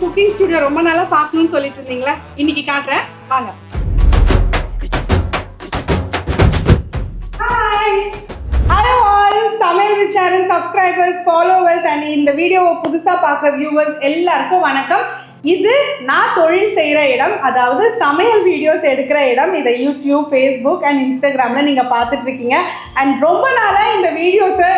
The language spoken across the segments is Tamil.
குக்கிங் ஸ்டுடியோ ரொம்ப நாளா பார்க்கணும்னு சொல்லிட்டு இருந்தீங்களா? இன்னைக்கு காட்டுறேன் வாங்க. ஹலோ ஆல் சமையல் with Sharon subscribers, followers and இந்த வீடியோவை புதுசா பார்க்குற வியூவர்ஸ் எல்லாருக்கும் வணக்கம். இது நான் தொழில் செய்கிற இடம், அதாவது சமையல் வீடியோஸ் எடுக்கிற இடம். இதை யூடியூப், ஃபேஸ்புக் அண்ட் இன்ஸ்டாகிராமில் நீங்கள் பார்த்துட்டு இருக்கீங்க. அண்ட் ரொம்ப நாளாக இந்த வீடியோஸை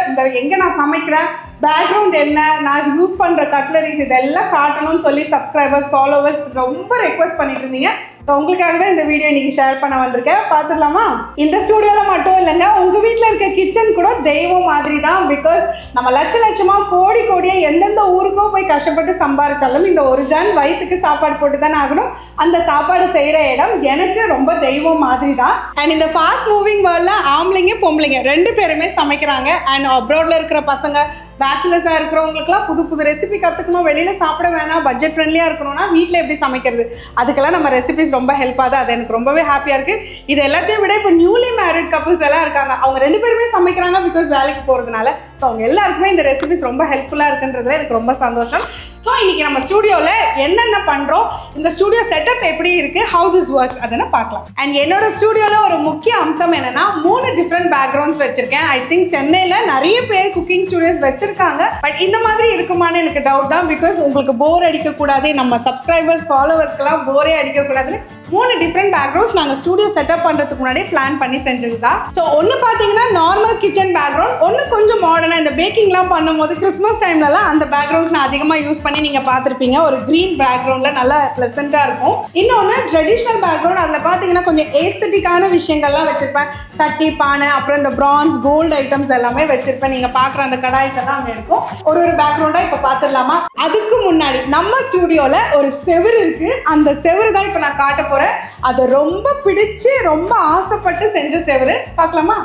எங்கே நான் சமைக்கிறேன், பேக்ரவுண்ட் என்ன, நான் யூஸ் பண்ணுற கட்லரிஸ் இதெல்லாம் காட்டணும்னு சொல்லி சப்ஸ்கிரைபர்ஸ், ஃபாலோவர்ஸ் ரொம்ப ரெக்வஸ்ட் பண்ணிட்டு இருந்தீங்க. ஸோ உங்களுக்காக தான் இந்த வீடியோ இன்னைக்கு ஷேர் பண்ண வந்திருக்கேன். பார்த்துடலாமா? இந்த ஸ்டூடியோவில் மட்டும் இல்லைங்க, உங்கள் வீட்டில் இருக்க கிச்சன் கூட தெய்வம் மாதிரி தான். பிகாஸ் நம்ம லட்சமாக கோடியாக எந்தெந்த ஊருக்கோ போய் கஷ்டப்பட்டு சம்பாதிச்சாலும் இந்த ஒரு ஜான் வயிற்றுக்கு சாப்பாடு போட்டு தானே ஆகணும். அந்த சாப்பாடு செய்கிற இடம் எனக்கு ரொம்ப தெய்வம் மாதிரி தான். அண்ட் இந்த ஃபாஸ்ட் மூவிங் வேர்ல்டில் ஆம்பளைங்க பொம்பளைங்க ரெண்டு பேருமே சமைக்கிறாங்க. அண்ட் அப்ராடில் இருக்கிற பசங்க, பேச்சுலர்ஸாக இருக்கிறவங்களுக்குலாம் புது புது ரெசிபி கற்றுக்கணும், வெளியில் சாப்பிட வேணாம், பட்ஜெட் ஃப்ரெண்ட்லியாக இருக்கணும்னா வீட்டில் எப்படி சமைக்கிறது, அதுக்கெல்லாம் நம்ம ரெசிபிஸ் ரொம்ப ஹெல்ப் ஆகுது. அது எனக்கு ரொம்பவே ஹாப்பியாக இருக்குது. இது எல்லாத்தையும் விட இப்போ நியூலி மேரிட் கப்புள்ஸ் எல்லாம் இருக்காங்க, அவங்க ரெண்டு பேருமே சமைக்கிறாங்க பிகாஸ் வேலைக்கு போகிறதுனால. ஸோ அவங்க எல்லாருக்குமே இந்த ரெசிபிஸ் ரொம்ப ஹெல்ப்ஃபுல்லாக இருக்குன்றதுல எனக்கு ரொம்ப சந்தோஷம். ஸோ இன்றைக்கி நம்ம ஸ்டூடியோவில் என்னென்ன பண்ணுறோம், இந்த ஸ்டூடியோ செட்டப் எப்படி இருக்குது, ஹவு திஸ் ஒர்க்ஸ் அதனை பார்க்கலாம். அண்ட் என்னோட ஸ்டூடியோவில் ஒரு முக்கிய அம்சம் என்னென்னா 3 டிஃப்ரெண்ட் பேக்ரவுண்ட்ஸ் வச்சுருக்கேன். ஐ திங்க் சென்னையில் நிறைய பேர் குக்கிங் ஸ்டூடியோஸ் வச்சுருக்காங்க, பட் இந்த மாதிரி இருக்குமான்னு எனக்கு டவுட் தான். பிகாஸ் உங்களுக்கு போர் அடிக்கக்கூடாது, நம்ம சப்ஸ்கிரைபர்ஸ் ஃபாலோவர்ஸ்க்கெல்லாம் போரே அடிக்கக்கூடாதுன்னு 3 டிஃப்ரெண்ட் பேக்ரவுண்ட்ஸ் நாங்கள் ஸ்டூடியோ செட்டப் பண்ணுறதுக்கு முன்னாடியே பிளான் பண்ணி செஞ்சது தான். ஸோ ஒன்று பார்த்தீங்கன்னா நார்மல் கிச்சன் பேக்ரவுண்ட், ஒன்று கொஞ்சம் மாடர்னாக இந்த பேக்கிங்லாம் பண்ணும்போது கிறிஸ்மஸ் டைம்லலாம் அந்த பேக்ரவுண்ட்ஸ் நான் அதிகமாக யூஸ் பண்ணி நீங்கள் பார்த்துருப்பீங்க. ஒரு க்ரீன் பேக்ரவுண்டில் நல்லா ப்ளசண்ட்டாக இருக்கும். இன்னொன்று ட்ரெடிஷ்னல் பேக்ரவுண்ட், அதில் பார்த்தீங்கன்னா கொஞ்சம் ஏஸ்தட்டிக்கான விஷயங்கள்லாம் வச்சுருப்பேன். சட்டி, பானை, அப்புறம் இந்த பிரான்ஸ், கோல்டு ஐட்டம்ஸ் எல்லாமே வச்சுருப்பேன். நீங்கள் பார்க்குற அந்த கடாய்ஸ் எல்லாம் அங்கே இருக்கும். ஒரு பேக்ரவுண்டாக இப்போ பார்த்துடலாமா? அதுக்கு முன்னாடி நம்ம ஸ்டூடியோவில் ஒரு செவுரு இருக்குது. அந்த செவுரு தான் இப்போ நான் காட்ட போகிறேன். அது ரொம்ப பிடிச்சு ரொம்ப ஆசைப்பட்டு செஞ்ச செவுரு. பார்க்கலாமா?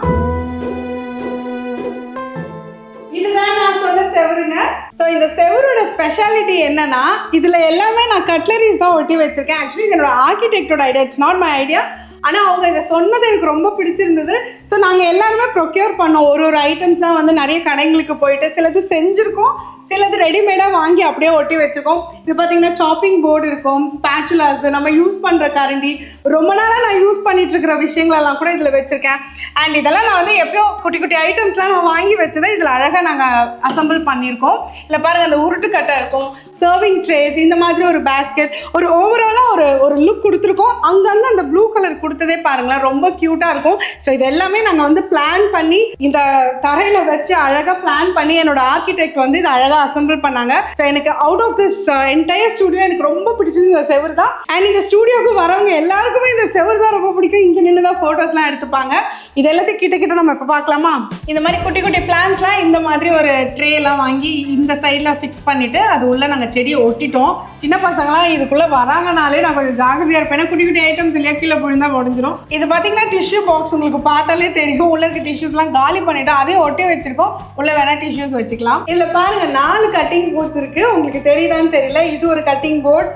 இதுதான் நான் சொன்ன செவுருங்க. ஸோ இந்த செவரோட ஸ்பெஷாலிட்டி என்னன்னா, இதில் எல்லாமே நான் கட்லரிஸ் தான் ஒட்டி வச்சிருக்கேன். ஆக்சுவலி என்னோட ஆர்கிடெக்டோட idea, it's not my idea. ஆனால் அவங்க இதை சொன்னது எனக்கு ரொம்ப பிடிச்சிருந்தது. ஸோ நாங்கள் எல்லாருமே ப்ரொக்யூர் பண்ணோம். ஒரு ஐட்டம்ஸ்லாம் வந்து நிறைய கடைங்களுக்கு போயிட்டு சிலது செஞ்சுருக்கோம், சிலது ரெடிமேடாக வாங்கி அப்படியே ஒட்டி வச்சுருக்கோம். இது பார்த்தீங்கன்னா சாப்பிங் போர்டு இருக்கும், ஸ்பேச்சுலாஸ், நம்ம யூஸ் பண்ணுற கரண்டி, ரொம்ப நாளாக நான் யூஸ் பண்ணிட்டு இருக்கிற விஷயங்களெல்லாம் கூட இதில் வச்சுருக்கேன். அண்ட் இதெல்லாம் நான் வந்து எப்பயோ குட்டி குட்டி ஐட்டம்ஸ்லாம் நான் வாங்கி வச்சதை இதில் அழகாக நாங்கள் அசம்பிள் பண்ணியிருக்கோம். இல்லை பாருங்கள், அந்த உருட்டுக்கட்டை இருக்கும், சர்விங் ட்ரேஸ், இந்த மாதிரி ஒரு பேஸ்கெட், ஒரு ஓவராலாக ஒரு லுக் கொடுத்துருக்கோம். அங்கங்கே அந்த ப்ளூ கலர் கொடுத்ததே பாருங்களேன், ரொம்ப க்யூட்டாக இருக்கும். ஸோ இது எல்லாமே நாங்கள் வந்து பிளான் பண்ணி இந்த தரையில் வச்சு அழகாக பிளான் பண்ணி என்னோட ஆர்கிடெக்ட் வந்து இது அழகாக அசம்பிள் பண்ணாங்க. ஸோ எனக்கு out of this entire studio எனக்கு ரொம்ப பிடிச்சது இந்த செவுரு தான். அண்ட் இந்த ஸ்டூடியோவுக்கு வரவங்க எல்லாருக்குமே இந்த செவுரு தான் ரொம்ப பிடிக்கும். இங்கே நின்று தான் ஃபோட்டோஸ்லாம் எடுத்துப்பாங்க. இது எல்லாத்தையும் கிட்ட நம்ம இப்போ பார்க்கலாமா? இந்த மாதிரி குட்டி குட்டி பிளான்ஸ்லாம் இந்த மாதிரி ஒரு ட்ரேலாம் வாங்கி இந்த சைடில் ஃபிக்ஸ் பண்ணிவிட்டு அது உள்ள நாங்கள் செடியை ஒட்டிட்டோம். சின்ன பசங்களாம் இதுக்குள்ளே வராங்கனாலே நான் கொஞ்சம் ஜாகிரதையாக இருப்பேன். குட்டி குட்டி ஐட்டம்ஸ் இல்லையா கீழே போயிருந்தா முடிஞ்சிடும். இது பார்த்தீங்கன்னா டிஷ்யூ பாக்ஸ், உங்களுக்கு பார்த்தாலே தெரியும். உள்ள இருக்க டிஷ்யூஸ்லாம் காலி பண்ணிவிட்டு அதே ஒட்டி வச்சிருக்கோம். உள்ள வேணா டிஷ்யூஸ் வச்சுக்கலாம். இதில் பாருங்கள் 4 கட்டிங் போர்ட்ஸ் இருக்குது. உங்களுக்கு தெரியுதான்னு தெரியல. இது ஒரு கட்டிங் போர்ட்,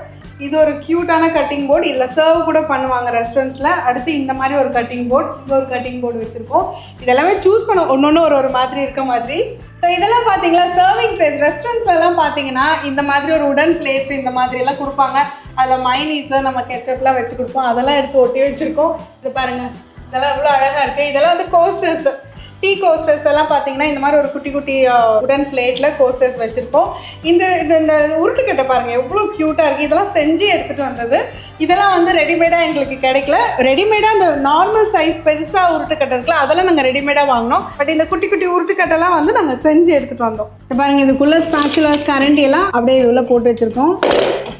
இது ஒரு க்யூட்டான கட்டிங் போர்டு, இதில் சர்வ் கூட பண்ணுவாங்க ரெஸ்டாரண்ட்ஸில். அடுத்து இந்த மாதிரி ஒரு கட்டிங் போர்டு, இது ஒரு கட்டிங் போர்டு வச்சுருக்கோம். இதெல்லாமே சூஸ் பண்ண ஒன்று ஒரு மாதிரி இருக்க மாதிரி. ஸோ இதெல்லாம் பார்த்தீங்களா சர்விங் ட்ரேஸ். ரெஸ்டாரண்ட்ஸ்லாம் பார்த்தீங்கன்னா இந்த மாதிரி ஒரு உடன் பிளேட்ஸ் இந்த மாதிரியெல்லாம் கொடுப்பாங்க. அதில் மைனீஸு, நம்ம கெச்சப்லாம் வச்சு கொடுப்போம். அதெல்லாம் எடுத்து ஒட்டி வச்சுருக்கோம். இது பாருங்கள், இதெல்லாம் எவ்வளோ அழகாக இருக்குது. இதெல்லாம் வந்து கோஸ்டர்ஸ், டீ கோஸ்டர்ஸ் எல்லாம் பார்த்தீங்கன்னா இந்த மாதிரி ஒரு குட்டி குட்டி உடன் பிளேட்டில் கோஸ்டர்ஸ் வச்சுருக்கோம். இந்த உருட்டுக்கட்டை பாருங்கள் எவ்வளோ க்யூட்டாக இருக்குது. இதெல்லாம் செஞ்சு எடுத்துகிட்டு வந்தது. இதெல்லாம் வந்து ரெடிமேடாக எங்களுக்கு கிடைக்கல. ரெடிமேடாக அந்த நார்மல் சைஸ் பெருசாக உருட்டுக்கட்டை இருக்குல்ல, அதெல்லாம் நாங்கள் ரெடிமேடாக வாங்கினோம். பட் இந்த குட்டி குட்டி உருட்டுக்கட்டைலாம் வந்து நாங்கள் செஞ்சு எடுத்துகிட்டு வந்தோம். பாருங்கள், இதுக்குள்ளே ஸ்பேச்சுலாஸ், கரண்டி எல்லாம் அப்படியே இதுக்குள்ளே போட்டு வச்சுருக்கோம்.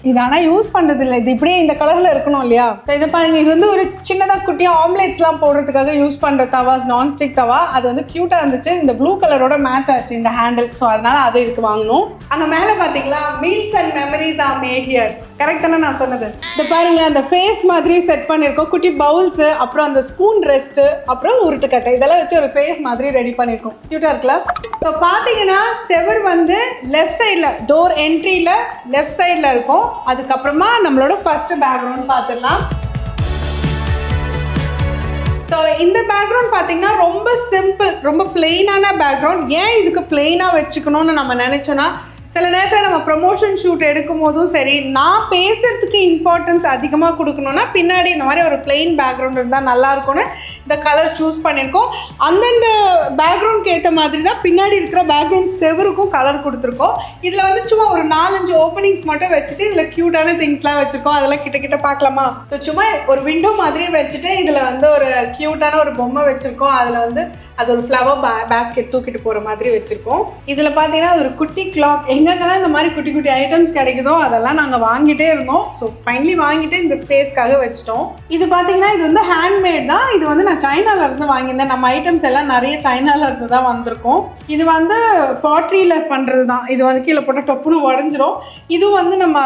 இது ஆனால் யூஸ் பண்ணுறது இல்லை, இது இப்படியே இந்த கலரில் இருக்கணும் இல்லையா? இதை பாருங்கள், இது வந்து ஒரு சின்னதாக குட்டியாக ஆம்லேட்ஸ்லாம் போடுறதுக்காக யூஸ் பண்ணுற தவாஸ், நான்ஸ்டிக் தவா. அது வந்து க்யூட்டாக இருந்துச்சு. இந்த ப்ளூ கலரோட மேட்ச் ஆச்சு இந்த ஹேண்டில். ஸோ அதனால் அது இதுக்கு வாங்கணும். அங்கே மேலே பார்த்தீங்களா, meals and memories are mat here. Correct தானே நான் சொன்னது? இந்த பாருங்கள், அந்த ஃபேஸ் மாதிரி செட் பண்ணியிருக்கோம். குட்டி பவுல்ஸு, அப்புறம் அந்த ஸ்பூன் ரெஸ்ட்டு, அப்புறம் உருட்டுக்கட்டை, இதெல்லாம் வச்சு ஒரு ஃபேஸ் மாதிரி ரெடி பண்ணியிருக்கோம். க்யூட்டாக இருக்குல்ல? இப்போ பார்த்தீங்கன்னா செவர் வந்து லெஃப்ட் சைடில், டோர் என்ட்ரியில் லெஃப்ட் சைடில் இருக்கும். அதுக்கப்புறமா நம்மளோட ஃபர்ஸ்ட் பேக்ரவுண்ட் பார்த்துடலாம். ஸோ இந்த பேக்ரவுண்ட் பார்த்தீங்கன்னா ரொம்ப சிம்பிள், ரொம்ப பிளெயினான பேக்ரவுண்ட். ஏன் இதுக்கு பிளெயினாக வச்சுக்கணும்னு நம்ம நினச்சோன்னா, சில நேரத்தில் நம்ம ப்ரொமோஷன் ஷூட் எடுக்கும் போதும் சரி, நான் பேசுறதுக்கு இம்பார்ட்டன்ஸ் அதிகமாக கொடுக்கணும்னா பின்னாடி இந்த மாதிரி ஒரு பிளெயின் பேக்ரவுண்ட் இருந்தால் நல்லாயிருக்கும்னு இந்த கலர் சூஸ் பண்ணியிருக்கோம். அந்தந்த பேக்ரவுண்டுக்கு ஏற்ற மாதிரி தான் பின்னாடி இருக்கிற பேக்ரவுண்ட் செவருக்கும் கலர் கொடுத்துருக்கோம். இதில் வந்து சும்மா ஒரு 4-5 ஓப்பனிங்ஸ் மட்டும் வச்சுட்டு இதில் க்யூட்டான திங்ஸ்லாம் வச்சுருக்கோம். அதெல்லாம் கிட்ட பார்க்கலாமா? ஸோ சும்மா ஒரு விண்டோ மாதிரி வச்சுட்டு இதில் வந்து ஒரு க்யூட்டான ஒரு பொம்மை வச்சுருக்கோம். அதில் வந்து அது ஒரு ஃப்ளவர் பேஸ்கெட் தூக்கிட்டு போகிற மாதிரி வச்சுருக்கோம். இதில் பார்த்தீங்கன்னா ஒரு குட்டி கிளாக், எங்கெங்கெல்லாம் இந்த மாதிரி குட்டி குட்டி ஐட்டம்ஸ் கிடைக்குதோ அதெல்லாம் நாங்கள் வாங்கிட்டே இருந்தோம். ஸோ ஃபைனலி வாங்கிட்டு இந்த ஸ்பேஸ்க்காக வச்சுட்டோம். இது பார்த்தீங்கன்னா இது வந்து ஹேண்ட்மேட் தான். இது வந்து நான் சைனால இருந்து வாங்கியிருந்தேன். நம்ம ஐட்டம்ஸ் எல்லாம் நிறைய சைனால இருந்து தான் வந்திருக்கோம். இது வந்து பாட்ரியில் பண்ணுறது தான். இது வந்து கீழே போட்டால் டொப்புன்னு உடஞ்சிரும். இதுவும் வந்து நம்ம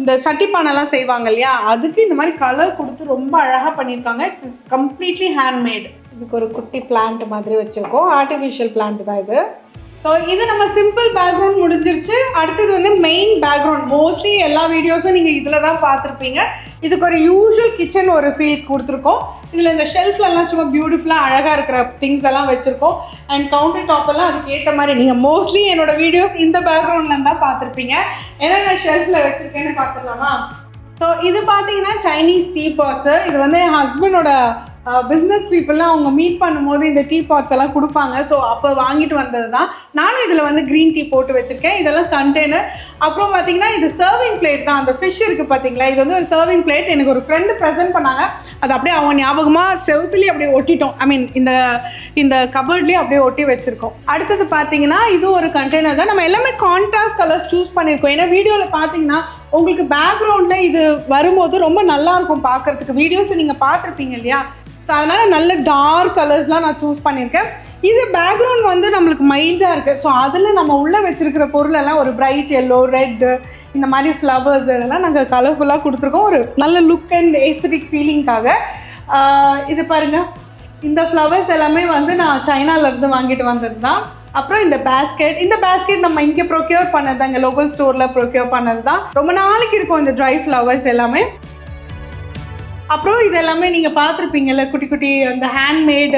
இந்த சட்டி பானைலாம் செய்வாங்க இல்லையா, அதுக்கு இந்த மாதிரி கலர் கொடுத்து ரொம்ப அழகாக பண்ணியிருக்காங்க. It's completely handmade. இதுக்கு ஒரு குட்டி பிளான்ட் மாதிரி வச்சுருக்கோம். ஆர்டிஃபிஷியல் பிளான்ட் தான் இது. ஸோ இது நம்ம சிம்பிள் பேக்ரவுண்ட் முடிஞ்சிருச்சு. அடுத்தது வந்து மெயின் பேக்ரவுண்ட். மோஸ்ட்லி எல்லா வீடியோஸும் நீங்கள் இதில் தான் பார்த்துருப்பீங்க. இதுக்கு ஒரு யூஷுவல் கிச்சன் ஒரு ஃபீல் கொடுத்துருக்கோம். இதில் இந்த ஷெல்ஃப்லலாம் சும்மா பியூட்டிஃபுல்லாக அழகாக இருக்கிற திங்ஸ் எல்லாம் வச்சுருக்கோம். அண்ட் கவுண்டர் டாப்பெல்லாம் அதுக்கு ஏற்ற மாதிரி நீங்கள் மோஸ்ட்லி என்னோடய வீடியோஸ் இந்த பேக்ரவுண்ட்லேருந்து தான் பார்த்துருப்பீங்க. ஏன்னா நான் ஷெல்ஃபில் வச்சுருக்கேன்னு பார்த்துடலாமா? ஸோ இது பார்த்தீங்கன்னா சைனீஸ் டீ பாட்ஸு. இது வந்து என் ஹஸ்பண்டோட பிஸ்னஸ் பீப்புளெலாம் அவங்க மீட் பண்ணும்போது இந்த டீ பாட்ஸ் எல்லாம் கொடுப்பாங்க. ஸோ அப்போ வாங்கிட்டு வந்தது தான். நானும் இதில் வந்து க்ரீன் டீ போட்டு வச்சுருக்கேன். இதெல்லாம் கண்டெய்னர். அப்புறம் பார்த்தீங்கன்னா இது சர்விங் பிளேட் தான். அந்த ஃபிஷ் இருக்குது பார்த்தீங்களா, இது வந்து ஒரு சர்விங் பிளேட். எனக்கு ஒரு ஃப்ரெண்டு ப்ரெசென்ட் பண்ணாங்க. அது அப்படியே அவங்க ஞாபகமாக செவுத்துலேயே அப்படியே ஒட்டிட்டோம். ஐ மீன் இந்த கபர்ட்லேயே அப்படியே ஒட்டி வச்சுருக்கோம். அடுத்தது பார்த்தீங்கன்னா இது ஒரு கண்டெய்னர் தான். நம்ம எல்லாமே கான்ட்ராஸ்ட் கலர்ஸ் சூஸ் பண்ணியிருக்கோம். ஏன்னா வீடியோவில் பார்த்தீங்கன்னா உங்களுக்கு பேக்ரவுண்டில் இது வரும்போது ரொம்ப நல்லாயிருக்கும் பார்க்குறதுக்கு. வீடியோஸை நீங்கள் பார்த்துருப்பீங்க இல்லையா, ஸோ அதனால் நல்ல டார்க் கலர்ஸ்லாம் நான் சூஸ் பண்ணியிருக்கேன். இது பேக்ரவுண்ட் வந்து நம்மளுக்கு மைல்டாக இருக்குது. ஸோ அதில் நம்ம உள்ளே வச்சுருக்கிற பொருளெல்லாம் ஒரு பிரைட் எல்லோ, ரெட்டு, இந்த மாதிரி ஃப்ளவர்ஸ் இதெல்லாம் நாங்கள் கலர்ஃபுல்லாக கொடுத்துருக்கோம். ஒரு நல்ல லுக் அண்ட் ஏஸ்தட்டிக் ஃபீலிங்காக. இது பாருங்கள், இந்த ஃப்ளவர்ஸ் எல்லாமே வந்து நான் சைனாலேருந்து வாங்கிட்டு வந்திருந்தேன். அப்புறம் இந்த பேஸ்கெட் நம்ம இங்கே ப்ரொக்யூர் பண்ணது தான், இங்கே லோக்கல் ஸ்டோரில் ப்ரொக்யூர் பண்ணது தான். ரொம்ப நாளைக்கு இருக்கும் இந்த ட்ரை ஃப்ளவர்ஸ் எல்லாமே. அப்புறம் இது எல்லாமே நீங்கள் பார்த்துருப்பீங்கல்ல, குட்டி குட்டி அந்த ஹேண்ட்மேட்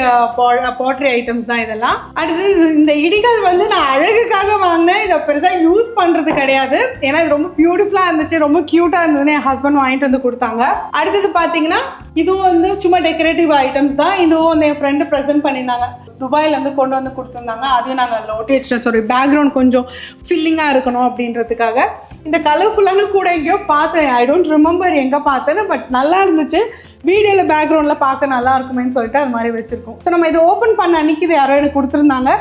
பாட்ரி ஐட்டம்ஸ் தான் இதெல்லாம். அடுத்து இந்த இடிகள் வந்து நான் அழகுக்காக வாங்கினேன். இதை பெருசாக யூஸ் பண்ணுறது கிடையாது. ஏன்னா இது ரொம்ப பியூட்டிஃபுல்லாக இருந்துச்சு, ரொம்ப க்யூட்டாக இருந்ததுன்னு என் ஹஸ்பண்ட் வாங்கிட்டு வந்து கொடுத்தாங்க. அடுத்தது பார்த்தீங்கன்னா இதுவும் வந்து சும்மா டெக்கரேட்டிவ் ஐட்டம்ஸ் தான். இதுவும் வந்து என் ஃப்ரெண்டு ப்ரெசென்ட் பண்ணியிருந்தாங்க. துபாயிலேருந்து கொண்டு வந்து கொடுத்துருந்தாங்க. அதையும் நாங்கள் அதில் ஒட்டி வச்சுட்டோம். சாரி, பேக்ரவுண்ட் கொஞ்சம் ஃபில்லிங்காக இருக்கணும் அப்படின்றதுக்காக. இந்த கலர்ஃபுல்லான கூட எங்கேயோ பார்த்தேன். ஐ டோன்ட் ரிமெம்பர் எங்கே பார்த்தேன்னு, பட் நல்லா இருந்துச்சு. வீடியோவில் பேக்ரவுண்டில் பார்க்க நல்லா இருக்குமேன்னு சொல்லிட்டு அது மாதிரி வச்சுருக்கோம். ஸோ நம்ம இதை ஓப்பன் பண்ண அன்றைக்கி இது யாரோ எனக்கு கொடுத்துருந்தாங்க.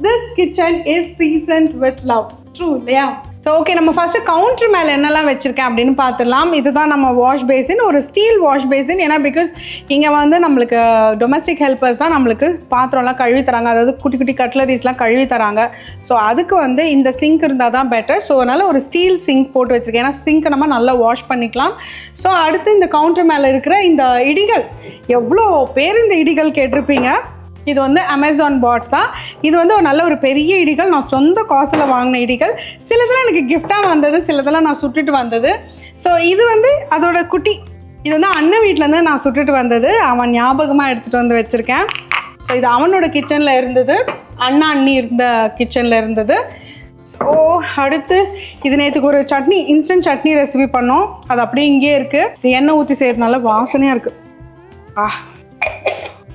This kitchen is seasoned with love. True இல்லையா? ஸோ ஓகே, நம்ம ஃபஸ்ட்டு கவுண்டர் மேலே என்னெல்லாம் வச்சுருக்கேன் அப்படின்னு பார்த்துடலாம். இதுதான் நம்ம வாஷ் பேசின், ஒரு ஸ்டீல் வாஷ் பேசின். ஏன்னா பிகாஸ் இங்கே வந்து நம்மளுக்கு டொமஸ்டிக் ஹெல்ப்பர்ஸ் தான் நம்மளுக்கு பாத்திரம்லாம் கழுவி தராங்க, அதாவது குட்டி குட்டி கட்லரிஸ்லாம் கழுவி தராங்க. ஸோ அதுக்கு வந்து இந்த சிங்க் இருந்தால் தான் பெட்டர். ஸோ அதனால் ஒரு ஸ்டீல் சிங்க் போட்டு வச்சுருக்கேன். ஏன்னா சிங்க்கை நம்ம நல்லா வாஷ் பண்ணிக்கலாம். ஸோ அடுத்து இந்த கவுண்டர் மேலே இருக்கிற இந்த இடிகள், எவ்வளோ பேர் இந்த இடிகள் கேட்டிருப்பீங்க. இது வந்து அமேசான் பாட் தான். இது வந்து ஒரு நல்ல ஒரு பெரிய இடிகள். நான் சொந்த காசில் வாங்கின இடிகள். சிலதெல்லாம் எனக்கு கிஃப்டாக வந்தது, சிலதெல்லாம் நான் சுட்டுட்டு வந்தது. ஸோ இது வந்து அதோட குட்டி. இது வந்து அண்ணன் வீட்டிலேருந்து நான் சுட்டுட்டு வந்தது. அவன் ஞாபகமாக எடுத்துகிட்டு வந்து வச்சுருக்கேன். ஸோ இது அவனோட கிச்சனில் இருந்தது, அண்ணா அண்ணி இருந்த கிச்சனில் இருந்தது. ஸோ அடுத்து இது நேற்றுக்கு ஒரு சட்னி, இன்ஸ்டன்ட் சட்னி ரெசிபி பண்ணோம். அது அப்படியே இங்கேயே இருக்குது. இது எண்ணெய் ஊற்றி செய்கிறதுனால வாசனையாக இருக்குது.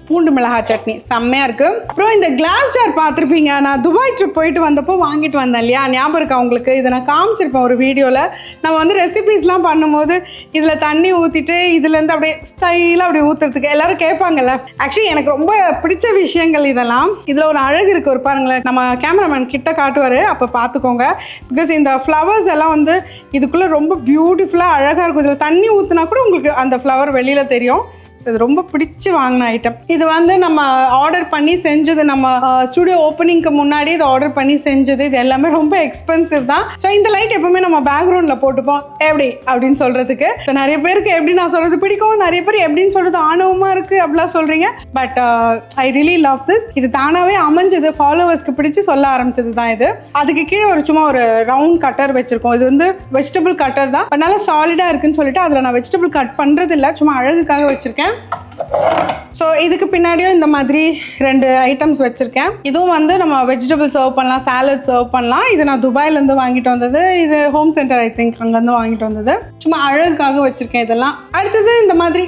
பூண்டு மிளகாய் சட்னி செம்மையாக இருக்குது. அப்புறம் இந்த கிளாஸ் ஜார் பார்த்துருப்பீங்க. நான் துபாய் ட்ரிப் போயிட்டு வந்தப்போ வாங்கிட்டு வந்தேன் இல்லையா, ஞாபகம் இருக்கா உங்களுக்கு? இதை நான் காமிச்சிருப்பேன் ஒரு வீடியோவில். நம்ம வந்து ரெசிபீஸ்லாம் பண்ணும்போது இதில் தண்ணி ஊற்றிட்டு இதுலேருந்து அப்படியே ஸ்டைலாக அப்படியே ஊற்றுறதுக்கு எல்லோரும் கேட்பாங்கல்ல. ஆக்சுவலி எனக்கு ரொம்ப பிடிச்ச விஷயங்கள் இதெல்லாம். இதில் ஒரு அழகு இருக்குது, ஒரு பாருங்களேன். நம்ம கேமராமேன் கிட்ட காட்டுவார், அப்போ பார்த்துக்கோங்க. பிகாஸ் இந்த ஃப்ளவர்ஸ் எல்லாம் வந்து இதுக்குள்ளே ரொம்ப பியூட்டிஃபுல்லாக அழகாக இருக்கும். இதில் தண்ணி ஊற்றினா கூட உங்களுக்கு அந்த ஃப்ளவர் வெளியில் தெரியும். இது ரொம்ப பிடிச்சி வாங்கின ஐட்டம். இது வந்து நம்ம ஆர்டர் பண்ணி செஞ்சது, நம்ம ஸ்டுடியோ ஓப்பனிங்க்கு முன்னாடி இது ஆர்டர் பண்ணி செஞ்சது. இது எல்லாமே ரொம்ப எக்ஸ்பென்சிவ் தான். ஸோ இந்த லைட் எப்பவுமே நம்ம பேக்ரவுண்டில் போட்டுப்போம் எப்படி அப்படின்னு சொல்கிறதுக்கு. ஸோ நிறைய பேருக்கு எப்படி நான் சொல்கிறது பிடிக்கும், நிறைய பேர் எப்படின்னு சொல்கிறது ஆணவமாக இருக்குது அப்படிலாம் சொல்கிறீங்க. But I really love this. இது தானாகவே அமைஞ்சது, ஃபாலோவர்ஸ்க்கு பிடிச்சி சொல்ல ஆரம்பிச்சது தான் இது. அதுக்கு கீழே ஒரு சும்மா ஒரு ரவுண்ட் கட்டர் வச்சுருக்கோம். இது வந்து வெஜிடபிள் கட்டர் தான், பட் நல்லா சாலிடாக இருக்குன்னு சொல்லிட்டு அதில் நான் வெஜிடபிள் கட் பண்ணுறது இல்லை, சும்மா அழகுக்காக வச்சுருக்கேன். ஸோ இதுக்கு பின்னாடியும் இந்த மாதிரி 2 ஐட்டம்ஸ் வச்சுருக்கேன். இதுவும் வந்து நம்ம வெஜிடபிள் சர்வ் பண்ணலாம், சாலட் சர்வ் பண்ணலாம். இது நான் துபாயிலேருந்து வாங்கிட்டு வந்தது. இது ஹோம் சென்டர் ஐ திங்க் அங்கேருந்து வாங்கிட்டு வந்தது. சும்மா அழகுக்காக வச்சுருக்கேன் இதெல்லாம். அடுத்தது இந்த மாதிரி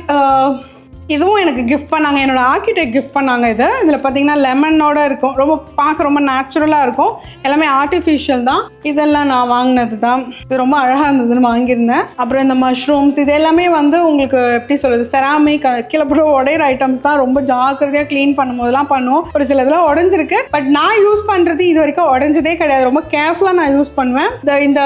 இதுவும் எனக்கு கிஃப்ட் பண்ணாங்க, என்னோட ஆர்கிடெக்ட் கிஃப்ட் பண்ணாங்க. இதில் பார்த்தீங்கன்னா லெமனோட இருக்கும், ரொம்ப பார்க்க ரொம்ப நேச்சுரலாக இருக்கும், எல்லாமே ஆர்டிஃபிஷியல் தான். இதெல்லாம் நான் வாங்கினது தான். இது ரொம்ப அழகாக இருந்ததுன்னு வாங்கியிருந்தேன். அப்புறம் இந்த மஷ்ரூம்ஸ் இது எல்லாமே வந்து உங்களுக்கு எப்படி சொல்கிறது, செராமிக் கீழே போட உடையிற ஐட்டம்ஸ் தான். ரொம்ப ஜாக்கிரதையாக க்ளீன் பண்ணும்போதெல்லாம் பண்ணுவோம். ஒரு சில இதெல்லாம் உடஞ்சிருக்கு, பட் நான் யூஸ் பண்ணுறது இது வரைக்கும் உடஞ்சதே கிடையாது. ரொம்ப கேர்ஃபுல்லாக நான் யூஸ் பண்ணுவேன். இந்த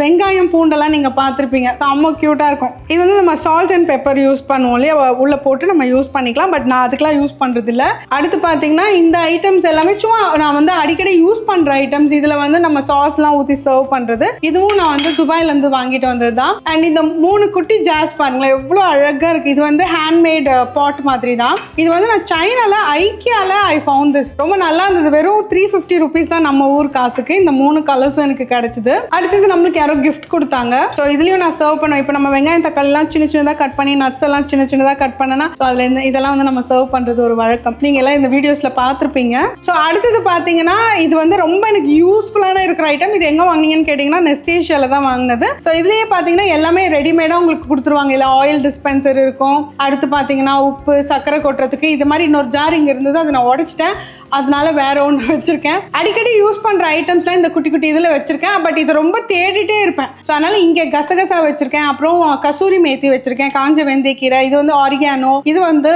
வெங்காயம் பூண்டெல்லாம் நீங்கள் பார்த்துருப்பீங்க, செம்ம க்யூட்டாக இருக்கும். இது வந்து நம்ம சால்ட் அண்ட் பெப்பர் யூஸ் பண்ணுவோம் இல்லையா, உள்ளே போட்டு நம்ம யூஸ் பண்ணிக்கலாம். பட் நான் அதுக்கெல்லாம் யூஸ் பண்றது இல்ல. அடுத்து பாத்தீங்கன்னா இந்த ஐட்டம்ஸ் எல்லாமே சும்மா நான் வந்து அடிக்கடி யூஸ் பண்ற ஐட்டம்ஸ். இதுல வந்து நம்ம சாஸ்லாம் ஊத்தி சர்வ் பண்றது. இதுவும் நான் வந்து துபாயில இருந்து வாங்கிட்டு வந்ததுதான். அண்ட் இந்த 3 குட்டி ஜாஸ் பாருங்களேன், எவ்வளவு அழகா இருக்கு. இது வந்து ஹேண்ட்மேட் பாட் மாதிரி தான். இது வந்து நான் சைனால ஐக்கியால ஐ ஃபவுண்ட் திஸ். ரொம்ப நல்லா இருந்தது. வெறும் 350 rupees தான் நம்ம ஊர் காசுக்கு. இந்த 3 கலர்ஸும் எனக்கு கிடைச்சது. அடுத்தது நம்மளுக்கு யாரோ கிஃப்ட் கொடுத்தாங்க. ஸோ இதுலயும் நான் சர்வ் பண்ணுவேன். இப்போ நம்ம வெங்காயம் தக்காளி எல்லாம் சின்ன சின்னதா கட் பண்ணி, நட்ஸ் எல்லாம் சின்ன சின்னதா கட் பண்ணனா அதுல இதெல்லாம் வந்து நம்ம சர்வ் பண்றது ஒரு வழக்கம். நீங்க எல்லாம் இந்த வீடியோஸ்ல பார்த்திருப்பீங்க. ஸோ அடுத்தது பாத்தீங்கன்னா இது வந்து ரொம்ப எனக்கு யூஸ்ஃபுல்லான இருக்கிற ஐட்டம். இது எங்க வாங்கினீங்கன்னு கேட்டீங்கன்னா நெஸ்டேஷியால தான் வாங்கினது. ஸோ இதுலயே பாத்தீங்கன்னா எல்லாமே ரெடிமேடா உங்களுக்கு கொடுத்துருவாங்க. இல்ல ஆயில் டிஸ்பென்சர் இருக்கும். அடுத்து பாத்தீங்கன்னா உப்பு, சர்க்கரை கொட்டுறதுக்கு இது மாதிரி இன்னொரு ஜார் இங்க இருந்தது, அதை நான் உடைச்சிட்டேன். அதனால வேற ஒன்று வச்சிருக்கேன். அடிக்கடி யூஸ் பண்ற ஐட்டம்ஸ்லாம் இந்த குட்டி குட்டி இதுல வச்சிருக்கேன். பட் இது ரொம்ப தேடிட்டே இருப்பேன். ஸோ அதனால இங்க கசகசா வச்சிருக்கேன், அப்புறம் கசூரி மேத்தி வச்சிருக்கேன், காஞ்ச வெந்தயக்கீரை, இது வந்து ஆரிகானோ, இது வந்து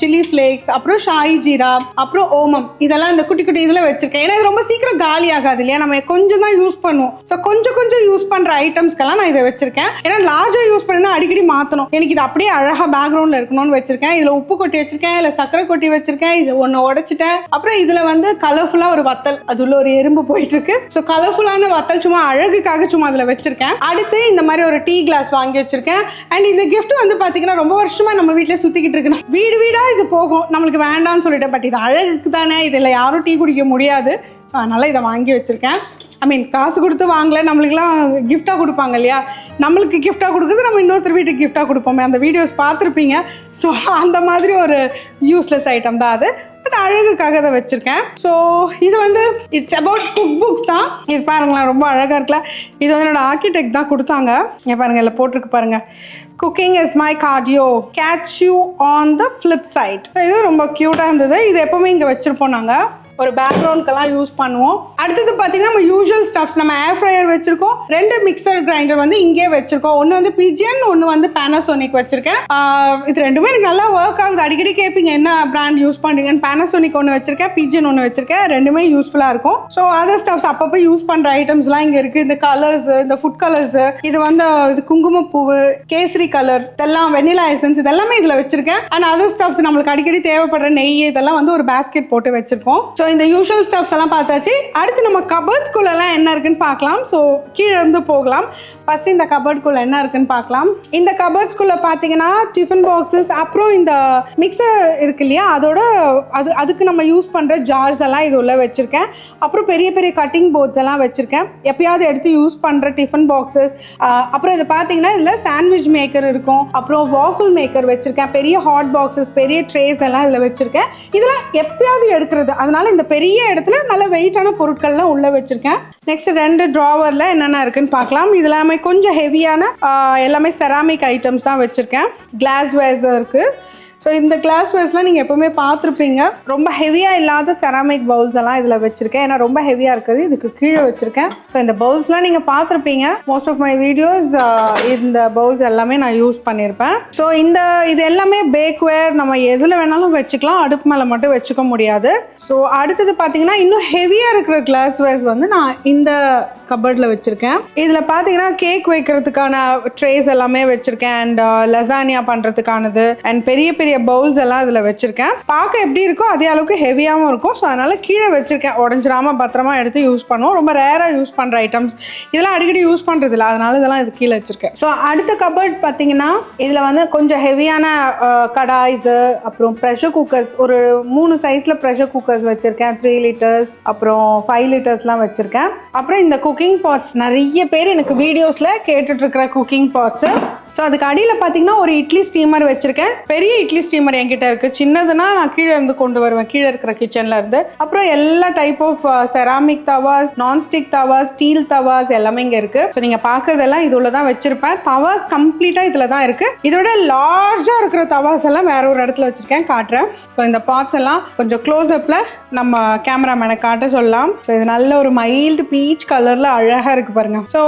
சில்லி ஃபிளேக்ஸ், அப்புறம் ஷாயி ஜீரா, அப்புறம் ஓமம், இதெல்லாம் இந்த குட்டி குட்டி இதுல வச்சிருக்கேன். ஏன்னா இது ரொம்ப சீக்கிரம் காலி ஆகாது இல்லையா, நம்ம கொஞ்சம் தான் யூஸ் பண்ணுவோம். ஸோ கொஞ்சம் கொஞ்சம் யூஸ் பண்ற ஐட்டம்ஸ்க்கெல்லாம் நான் இதை வச்சிருக்கேன். ஏன்னா லார்ஜா யூஸ் பண்ணா அடிக்கடி மாத்தணும். எனக்கு இது அப்படியே அழகா பேக்ரவுண்ட்ல இருக்கணும்னு வச்சிருக்கேன். இதுல உப்பு கொட்டி வச்சிருக்கேன், இல்ல சர்க்கரை கொட்டி வச்சிருக்கேன். இது ஒன்னு உடைச்சிட்டேன். அப்புறம் இதுல வந்து கலர்ஃபுல்லா ஒரு வத்தல், அது உள்ள ஒரு எறும்பு போயிட்டு இருக்கு. ஸோ கலர்ஃபுல்லான வத்தல் சும்மா அழகுக்காக சும்மா அதுல வச்சிருக்கேன். அடுத்து இந்த மாதிரி ஒரு டீ கிளாஸ் வாங்கி வச்சிருக்கேன். அண்ட் இந்த கிஃப்ட் வந்து பாத்தீங்கன்னா ரொம்ப வருஷமா நம்ம வீட்டுல சுத்திக்கிட்டு இருக்கு. வீடு வீடா இது போகும், நம்மளுக்கு வேண்டாம்னு சொல்லிட்டு. பட் இது அழகுக்கு தானே, இதுல யாரும் டீ குடிக்க முடியாது. ஸோ அதனால இதை வாங்கி வச்சிருக்கேன். ஐ மீன் காசு கொடுத்து வாங்கல, நம்மளுக்குலாம் கிஃப்டாக கொடுப்பாங்க இல்லையா, நம்மளுக்கு கிஃப்டாக கொடுக்குறது நம்ம இன்னொருத்தர் வீட்டுக்கு கிஃப்டாக கொடுப்போமே, அந்த வீடியோஸ் பார்த்துருப்பீங்க. ஸோ அந்த மாதிரி ஒரு யூஸ்லெஸ் ஐட்டம் தான் அது. பட் அழகுக்காக அதை வச்சிருக்கேன். ஸோ இது வந்து இட்ஸ் அபவுட் குக் புக்ஸ் தான். இது பாருங்களேன், ரொம்ப அழகாக இருக்குல்ல. இது வந்து என்னோட ஆர்கிடெக்ட் தான் கொடுத்தாங்க. இங்கே பாருங்க, இல்லை போட்டிருக்கு பாருங்க, cooking is my cardio, catch you on the flip side. இது ரொம்ப க்யூட்டாக இருந்தது. இது எப்பவுமே இங்கே வச்சிருப்போம் நாங்கள், ஒரு பேக்ரவுண்ட்க்கெல்லாம் யூஸ் பண்ணுவோம். அடுத்தது பார்த்தீங்கன்னா நம்ம யூஷுவல் ஸ்டப்ஸ், நம்ம ஏர் ஃப்ரையர் வச்சிருக்கோம், 2 மிக்சர் கிரைண்டர் வந்து இங்கே வச்சிருக்கோம். ஒன்று வந்து பிஜியன், ஒன்று வந்து பேனாசோனிக் வச்சிருக்கேன். இது ரெண்டுமே எனக்கு நல்லா ஒர்க் ஆகுது. அடிக்கடி கேட்பீங்க என்ன பிராண்ட் யூஸ் பண்ணுறீங்கன்னு. பேனாசோனிக் ஒன்று வச்சிருக்கேன், பிஜியன் ஒன்று வச்சிருக்கேன். ரெண்டுமே யூஸ்ஃபுல்லாக இருக்கும். ஸோ அதர் ஸ்டப்ஸ் அப்பப்போ யூஸ் பண்ணுற ஐட்டம்ஸ்லாம் இங்கே இருக்குது. இந்த கலர்ஸ், இந்த ஃபுட் கலர்ஸ், இது வந்து இது குங்குமப்பூவு, கேசரி கலர், இதெல்லாம் வெனிலா எசன்ஸ், இதெல்லாமே இதில் வச்சிருக்கேன். அண்ட் அதர் ஸ்டப்ஸ் நம்மளுக்கு அடிக்கடி தேவைப்படுற நெய், இதெல்லாம் வந்து ஒரு பேஸ்கெட் போட்டு வச்சிருக்கோம். ஸோ இந்த யூஷுவல் ஸ்டப்ஸ் எல்லாம் பார்த்தாச்சு. அடுத்து நம்ம கபர்ட்ஸ்குள்ளெல்லாம் என்ன இருக்குன்னு பார்க்கலாம். ஸோ கீழே இருந்து போகலாம். ஃபர்ஸ்ட் இந்த கபர்ட்குள்ள என்ன இருக்குன்னு பார்க்கலாம். இந்த கபர்ட்ஸ்குள்ள பார்த்தீங்கன்னா டிஃபன் பாக்ஸஸ், அப்புறம் இந்த மிக்சர் இருக்கு இல்லையா, அதோட அதுக்கு நம்ம யூஸ் பண்ணுற ஜார்ஸ் எல்லாம் இது உள்ள வச்சிருக்கேன். அப்புறம் பெரிய பெரிய கட்டிங் போர்ட்ஸ் எல்லாம் வச்சிருக்கேன், எப்பயாவது எடுத்து யூஸ் பண்ணுற டிஃபன் பாக்ஸஸ். அப்புறம் இது பார்த்தீங்கன்னா இதில் சாண்ட்விச் மேக்கர் இருக்கும், அப்புறம் வாஃபிள் மேக்கர் வச்சிருக்கேன், பெரிய ஹாட் பாக்ஸஸ், பெரிய ட்ரேஸ் எல்லாம் இதில் வச்சிருக்கேன். இதெல்லாம் எப்பயாவது எடுக்கிறது, அதனால இந்த பெரிய இடத்துல நல்ல வெயிட்டான பொருட்கள்லாம் உள்ள வச்சிருக்கேன். நெக்ஸ்ட் 2 ட்ராவர்ல என்னென்ன இருக்குன்னு பார்க்கலாம். இது எல்லாமே கொஞ்சம் ஹெவியான எல்லாமே செராமிக் ஐட்டம்ஸ் தான் வச்சிருக்கேன். கிளாஸ் வேர்ஸ் இருக்கு. ஸோ இந்த கிளாஸ் வேர்ஸ்லாம் நீங்கள் எப்போவுமே பார்த்துருப்பீங்க. ரொம்ப ஹெவியாக இல்லாத செராமிக் பவுல்ஸ் எல்லாம் இதில் வச்சுருக்கேன். ஏன்னா ரொம்ப ஹெவியாக இருக்குது, இதுக்கு கீழே வச்சுருக்கேன். ஸோ இந்த பவுல்ஸ்லாம் நீங்கள் பார்த்துருப்பீங்க. மோஸ்ட் ஆஃப் மை வீடியோஸ் இந்த பவுல்ஸ் எல்லாமே நான் யூஸ் பண்ணியிருப்பேன். ஸோ இது எல்லாமே பேக்வேர், நம்ம எதில் வேணாலும் வச்சுக்கலாம், அடுப்பு மேலே மட்டும் வச்சுக்க முடியாது. ஸோ அடுத்தது பார்த்தீங்கன்னா இன்னும் ஹெவியாக இருக்கிற கிளாஸ் வேர்ஸ் வந்து நான் இந்த கபர்டில் வச்சுருக்கேன். இதில் பார்த்தீங்கன்னா கேக் வைக்கிறதுக்கான ட்ரேஸ் எல்லாமே வச்சுருக்கேன். அண்ட் லசானியா பண்ணுறதுக்கானது அண்ட் பெரிய பெரிய பவுல்ஸ் எல்லாம் இதில் வச்சிருக்கேன். பார்க்க எப்படி இருக்கோ அதே அளவுக்கு ஹெவியாகவும் இருக்கும். ஸோ அதனால கீழே வச்சிருக்கேன், உடஞ்சிராம பத்திரமா எடுத்து யூஸ் பண்ணுவோம். ரொம்ப ரேராக யூஸ் பண்ணுற ஐட்டம்ஸ், இதெல்லாம் அடிக்கடி யூஸ் பண்ணுறது இல்லை, அதனால இதெல்லாம் இது கீழே வச்சிருக்கேன். ஸோ அடுத்த கபர்ட் பார்த்தீங்கன்னா இதில் வந்து கொஞ்சம் ஹெவியான கடாய்ஸு, அப்புறம் ப்ரெஷர் குக்கர்ஸ், ஒரு 3 சைஸில் ப்ரெஷர் குக்கர்ஸ் வச்சுருக்கேன். 3 liters அப்புறம் 5 litersலாம் வச்சுருக்கேன். அப்புறம் இந்த குக்கிங் பாட்ஸ், நிறைய பேர் எனக்கு வீடியோஸில் கேட்டுட்ருக்கிற குக்கிங் பாட்ஸு. ஸோ அதுக்கு அடியில் பார்த்தீங்கன்னா ஒரு இட்லி ஸ்டீமர் வச்சுருக்கேன். பெரிய இட்லி ஸ்டீமர் என்கிட்ட இருக்குது. சின்னதுன்னா நான் கீழே இருந்து கொண்டு வருவேன், கீழே இருக்கிற கிச்சனில் இருந்து. அப்புறம் எல்லா type of ceramic tawas, nonstick tawas, steel tawas எல்லாமே இங்கே இருக்குது. ஸோ நீங்கள் பார்க்குறதெல்லாம் இதுல தான் வச்சுருப்பேன். தவாஸ் கம்ப்ளீட்டாக இதில் தான் இருக்குது. இதோட லார்ஜாக இருக்கிற தவாஸ் எல்லாம் வேற ஒரு இடத்துல வச்சுருக்கேன், காட்டுறேன். ஸோ இந்த பாட்ஸ் எல்லாம் கொஞ்சம் க்ளோஸ்அப்பில் நம்ம கேமராமேனை காட்ட சொல்லலாம். ஸோ இது நல்ல ஒரு மைல்டு பீச் கலரில் அழகாக இருக்குது பாருங்கள். ஸோ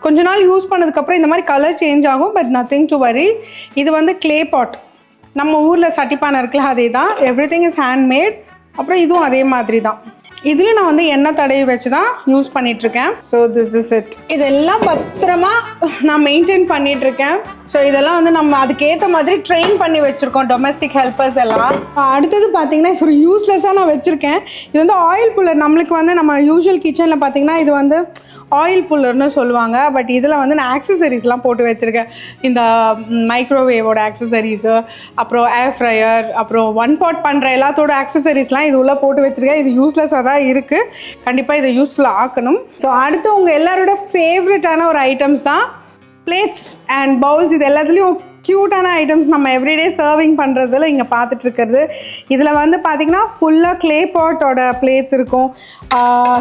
கொஞ்ச நாள் யூஸ் பண்ணதுக்கப்புறம் இந்த மாதிரி கலர் சேஞ்ச் ஆகும், பட் நத்திங் டு வரி. இது வந்து கிளே பாட், நம்ம ஊரில் சட்டிப்பானை இருக்குல்ல அதே தான். Every thing is handmade. அப்புறம் இதுவும் அதே மாதிரி தான். இதுலேயும் நான் வந்து எண்ணெய் தடவி வச்சு தான் யூஸ் பண்ணிகிட்ருக்கேன். So this is it. இதெல்லாம் பத்திரமா நான் மெயின்டைன் பண்ணிகிட்ருக்கேன். ஸோ இதெல்லாம் வந்து நம்ம அதுக்கேற்ற மாதிரி ட்ரெயின் பண்ணி வச்சுருக்கோம், டொமஸ்டிக் ஹெல்ப்பர்ஸ் எல்லாம். அடுத்தது பார்த்தீங்கன்னா இது ஒரு யூஸ்லெஸ்ஸாக நான் வச்சுருக்கேன். இது வந்து ஆயில் புல்லர். நம்மளுக்கு வந்து நம்ம யூஷுவல் கிச்சனில் பார்த்தீங்கன்னா இது வந்து ஆயில் புல்லர்னு சொல்லுவாங்க. பட் இதில் வந்து நான் ஆக்சசரிஸ்லாம் போட்டு வச்சுருக்கேன். இந்த மைக்ரோவேவோட ஆக்சசரிஸு, அப்புறம் ஏர் ஃப்ரையர், அப்புறம் ஒன் பாட் பண்ணுற எல்லாத்தோட ஆக்சசரிஸ்லாம் இது உள்ளே போட்டு வச்சுருக்கேன். இது யூஸ்லெஸ்ஸாக தான் இருக்குது. கண்டிப்பாக இதை யூஸ்ஃபுல்லாக ஆக்கணும். ஸோ அடுத்து உங்கள் எல்லாரோட ஃபேவரட்டான ஒரு ஐட்டம்ஸ் தான் பிளேட்ஸ் அண்ட் பவுல்ஸ். இது எல்லாத்துலேயும் க்யூட்டான ஐட்டம்ஸ் நம்ம எவ்ரிடே சர்விங் பண்ணுறதுல இங்கே பார்த்துட்ருக்கிறது. இதில் வந்து பார்த்திங்கன்னா ஃபுல்லாக க்ளே பாட்டோட பிளேட்ஸ் இருக்கும்,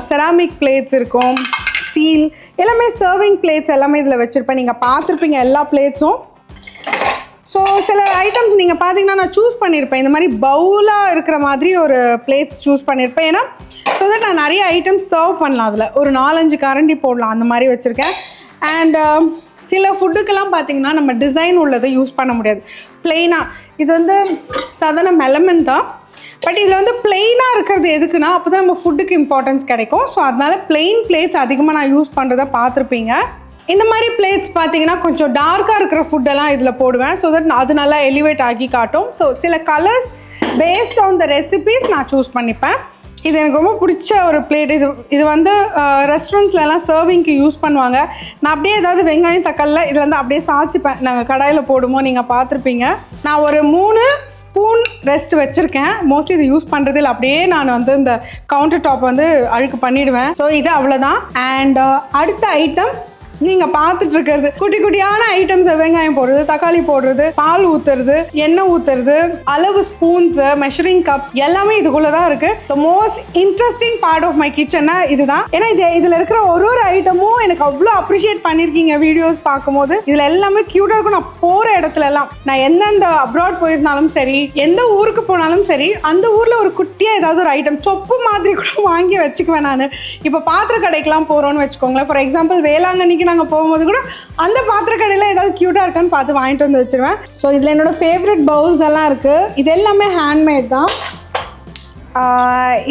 செராமிக் பிளேட்ஸ் இருக்கும், ஸ்டீல் எல்லாமே சர்விங் பிளேட்ஸ் எல்லாமே இதில் வச்சுருப்பேன். நீங்கள் பார்த்துருப்பீங்க எல்லா பிளேட்ஸும். ஸோ சில ஐட்டம்ஸ் நீங்கள் பார்த்தீங்கன்னா நான் சூஸ் பண்ணியிருப்பேன். இந்த மாதிரி பவுலாக இருக்கிற மாதிரி ஒரு பிளேட்ஸ் சூஸ் பண்ணியிருப்பேன். ஏன்னா ஸோ தட் நான் நிறைய ஐட்டம்ஸ் சர்வ் பண்ணலாம். அதில் ஒரு 4-5 கரண்டி போடலாம், அந்த மாதிரி வச்சுருக்கேன். அண்ட் சில ஃபுட்டுக்கெல்லாம் பார்த்தீங்கன்னா நம்ம டிசைன் உள்ளதை யூஸ் பண்ண முடியாது, பிளெயினாக. இது வந்து சாதாரண மெலமன் தான், பட் இதில் வந்து பிளெயினாக இருக்கிறது எதுக்குன்னா அப்போ தான் நம்ம ஃபுட்டுக்கு இம்பார்ட்டன்ஸ் கிடைக்கும். ஸோ அதனால் பிளெயின் பிளேட்ஸ் அதிகமாக நான் யூஸ் பண்ணுறதை பார்த்துருப்பீங்க. இந்த மாதிரி பிளேட்ஸ் பார்த்தீங்கன்னா கொஞ்சம் டார்க்காக இருக்கிற ஃபுட்டெல்லாம் இதில் போடுவேன். ஸோ தட் அது நல்லா எலிவேட் ஆகி காட்டும். ஸோ சில colours based on the recipes நான் சூஸ் பண்ணிப்பேன். இது எனக்கு ரொம்ப பிடிச்ச ஒரு பிளேட். இது வந்து ரெஸ்டாரண்ட்ஸ்லாம் சர்விங்க்கு யூஸ் பண்ணுவாங்க. நான் அப்படியே ஏதாவது வெங்காயம் தக்காளியில் இதில் வந்து அப்படியே சாய்ச்சிப்பேன். நாங்கள் கடாயில் போடுவோம், நீங்கள் பார்த்துருப்பீங்க. நான் ஒரு 3 ஸ்பூன் ரெஸ்ட் வச்சுருக்கேன். மோஸ்ட்லி இது யூஸ் பண்ணுறது இல்லை, அப்படியே நான் வந்து இந்த கவுண்டர் டாப் வந்து அழுக்கு பண்ணிவிடுவேன். ஸோ இது அவ்வளோதான். அண்ட் அடுத்த ஐட்டம் நீங்கள் பார்த்துட்டு இருக்கிறது குட்டி குட்டியான ஐட்டம்ஸ். வெங்காயம் போடுறது, தக்காளி போடுறது, பால் ஊற்றுறது, எண்ணெய் ஊற்றுறது, அளவு ஸ்பூன்ஸு, மெஷரிங் கப்ஸ் எல்லாமே இதுக்குள்ளே தான் இருக்குது. The most interesting part of my கிச்சன்னா இதுதான். ஏன்னா இதில் இருக்கிற ஒரு ஐட்டமும் எனக்கு அவ்வளோ அப்ரிஷியேட் பண்ணியிருக்கீங்க வீடியோஸ் பார்க்கும்போது. இதில் எல்லாமே க்யூட்டாக இருக்கும். நான் போகிற இடத்துல எல்லாம், நான் எந்தெந்த அப்ராட் போயிருந்தாலும் சரி, எந்த ஊருக்கு போனாலும் சரி, அந்த ஊரில் ஒரு குட்டியாக ஏதாவது ஒரு ஐட்டம் சொப்பு மாதிரி கூட வாங்கி வச்சுக்குவேன் நான். இப்போ பாத்திர கடைக்கெலாம் போகிறோன்னு வச்சுக்கோங்களேன். ஃபார் எக்ஸாம்பிள் வேளாங்கண்ணிக்கு நாங்கள் போகும்போது கூட அந்த பாத்திர கடையில் ஏதாவது க்யூட்டாக இருக்கான்னு பார்த்து வாங்கிட்டு வந்து வச்சுருவேன். ஸோ இதில் என்னோடய ஃபேவரட் பவுல்ஸ் எல்லாம் இருக்குது. இது எல்லாமே ஹேண்ட்மேட் தான்.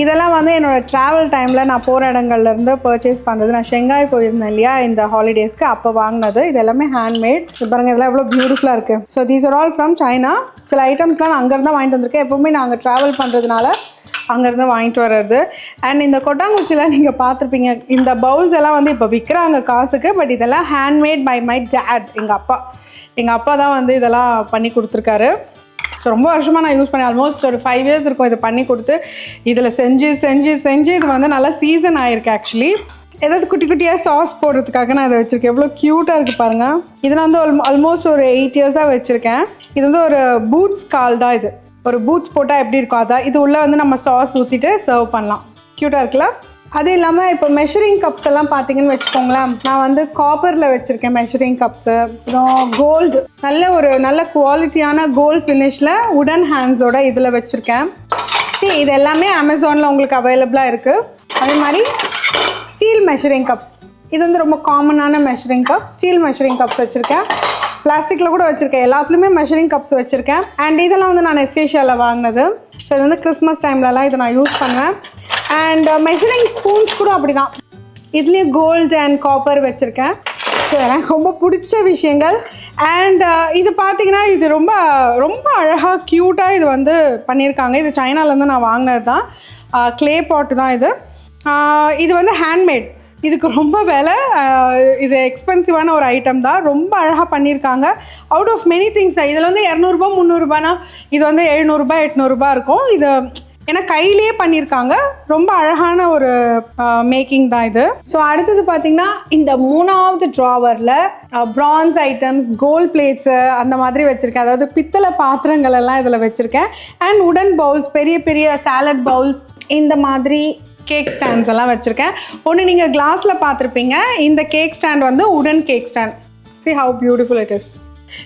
இதெல்லாம் வந்து என்னோடய ட்ராவல் டைமில் நான் போகிற இடங்கள்லேருந்து பர்ச்சேஸ் பண்ணுறது. நான் ஷெங்காய் போயிருந்தேன் இல்லையா இந்த ஹாலிடேஸ்க்கு, அப்போ வாங்கினது. இது எல்லாமே ஹேண்ட்மேட். பாருங்கள், இதெல்லாம் எவ்வளோ பியூட்டிஃபுல்லாக இருக்குது. So these are all from China. சில ஐட்டம்ஸ்லாம் நான் அங்கேருந்து வாங்கிட்டு வந்திருக்கேன். எப்போவுமே நாங்கள் ட்ராவல் பண்ணுறதுனால அங்கேருந்து வாங்கிட்டு வர்றது. அண்ட் இந்த கொட்டாங்குச்சியில் நீங்கள் பார்த்துருப்பீங்க. இந்த பவுல்ஸ் எல்லாம் வந்து இப்போ விற்கிறாங்க காசுக்கு, பட் இதெல்லாம் ஹேண்ட்மேட் பை மை டேட். எங்கள் அப்பா தான் வந்து இதெல்லாம் பண்ணி கொடுத்துருக்காரு. ஸோ ரொம்ப வருஷமாக நான் யூஸ் பண்ணேன். ஆல்மோஸ்ட் ஒரு 5 years இருக்கும் இது பண்ணி கொடுத்து. இதில் செஞ்சு இது வந்து நல்லா சீசன் ஆகிருக்கு. ஆக்சுவலி ஏதாவது குட்டி குட்டியாக சாஸ் போடுறதுக்காக நான் இதை வச்சுருக்கேன். எவ்வளோ க்யூட்டாக இருக்குது பாருங்கள். இதை நான் வந்து ஆல்மோஸ்ட் ஒரு 8 years வச்சுருக்கேன். இது வந்து ஒரு பூட்ஸ் கால் தான். இது ஒரு பூட்ஸ் போட்டால் எப்படி இருக்கும் அதான். இது உள்ளே வந்து நம்ம சாஸ் ஊற்றிட்டு சர்வ் பண்ணலாம். க்யூட்டாக இருக்குல்ல? அது இல்லாமல் இப்போ மெஷரிங் கப்ஸ் எல்லாம் பார்த்தீங்கன்னு வச்சுக்கோங்களேன். நான் வந்து காப்பரில் வச்சுருக்கேன் மெஷரிங் கப்ஸு. அப்புறம் கோல்டு, நல்ல குவாலிட்டியான கோல்டு ஃபினிஷில் உடன் ஹேண்ட்ஸோட இதில் வச்சுருக்கேன். இது எல்லாமே அமேசானில் உங்களுக்கு அவைலபிளாக இருக்குது. அதே மாதிரி ஸ்டீல் மெஷரிங் கப்ஸ். இது வந்து ரொம்ப காமனான measuring cup. Steel measuring cups வச்சுருக்கேன். பிளாஸ்டிக்கில் கூட வச்சுருக்கேன். எல்லாத்துலேயுமே மெஷரிங் கப்ஸ் வச்சுருக்கேன். அண்ட் இதெல்லாம் வந்து நான் எஸ்டேஷியாவில் வாங்கினது. ஸோ இது வந்து கிறிஸ்மஸ் டைம்லலாம் இதை நான் யூஸ் பண்ணுவேன். அண்ட் மெஷரிங் ஸ்பூன்ஸ் கூட அப்படி தான். இதுலேயும் கோல்டு அண்ட் காப்பர் வச்சுருக்கேன். ஸோ எனக்கு ரொம்ப பிடிச்ச விஷயங்கள். அண்ட் இது பார்த்திங்கன்னா இது ரொம்ப ரொம்ப அழகாக க்யூட்டாக இது வந்து பண்ணியிருக்காங்க. இது சைனாலேருந்து நான் வாங்கினது தான். க்ளே பாட்டு தான் இது. இது வந்து ஹேண்ட்மேட். இதுக்கு ரொம்ப விலை. இது எக்ஸ்பென்சிவான ஒரு ஐட்டம் தான். ரொம்ப அழகாக பண்ணியிருக்காங்க. Out of many things. இதில் வந்து 200 ரூபா 300 ரூபானா இது வந்து 700 ரூபாய் 800 ரூபாய் இருக்கும். இது ஏன்னா கையிலேயே பண்ணியிருக்காங்க, ரொம்ப அழகான ஒரு மேக்கிங் தான் இது. ஸோ அடுத்தது பார்த்தீங்கன்னா இந்த 3வது ட்ராவரில் பிரான்ஸ் ஐட்டம்ஸ், கோல்ட் பிளேட்ஸு அந்த மாதிரி வச்சுருக்கேன். அதாவது பித்தளை பாத்திரங்கள் எல்லாம் இதில் வச்சுருக்கேன். அண்ட் உடன் பவுல்ஸ், பெரிய பெரிய சாலட் பவுல்ஸ், இந்த மாதிரி கேக் ஸ்டாண்ட்ஸ் எல்லாம் வச்சுருக்கேன். ஒன்று நீங்கள் கிளாஸில் பார்த்துருப்பீங்க, இந்த கேக் ஸ்டாண்ட் வந்து உடன் cake stand. See how beautiful it is.